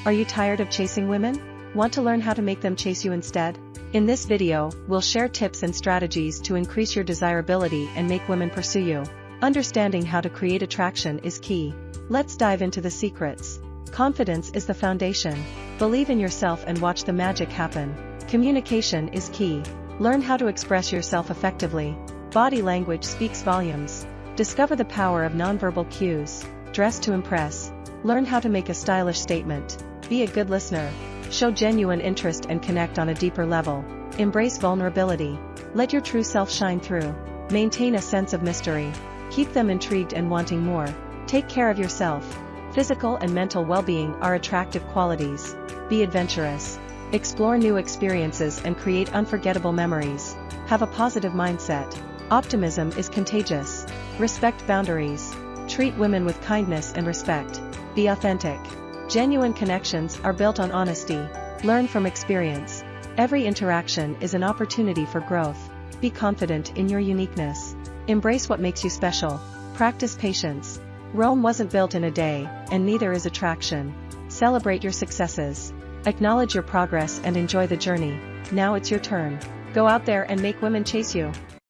Are you tired of chasing women? Want to learn how to make them chase you instead? In this video, we'll share tips and strategies to increase your desirability and make women pursue you. Understanding how to create attraction is key. Let's dive into the secrets. Confidence is the foundation. Believe in yourself and watch the magic happen. Communication is key. Learn how to express yourself effectively. Body language speaks volumes. Discover the power of nonverbal cues. Dress to impress. Learn how to make a stylish statement. Be a good listener. Show genuine interest and connect on a deeper level. Embrace vulnerability. Let your true self shine through. Maintain a sense of mystery. Keep them intrigued and wanting more. Take care of yourself. Physical and mental well-being are attractive qualities. Be adventurous. Explore new experiences and create unforgettable memories. Have a positive mindset. Optimism is contagious. Respect boundaries. Treat women with kindness and respect. Be authentic. Genuine connections are built on honesty. Learn from experience. Every interaction is an opportunity for growth. Be confident in your uniqueness. Embrace what makes you special. Practice patience. Rome wasn't built in a day, and neither is attraction. Celebrate your successes. Acknowledge your progress and enjoy the journey. Now it's your turn. Go out there and make women chase you.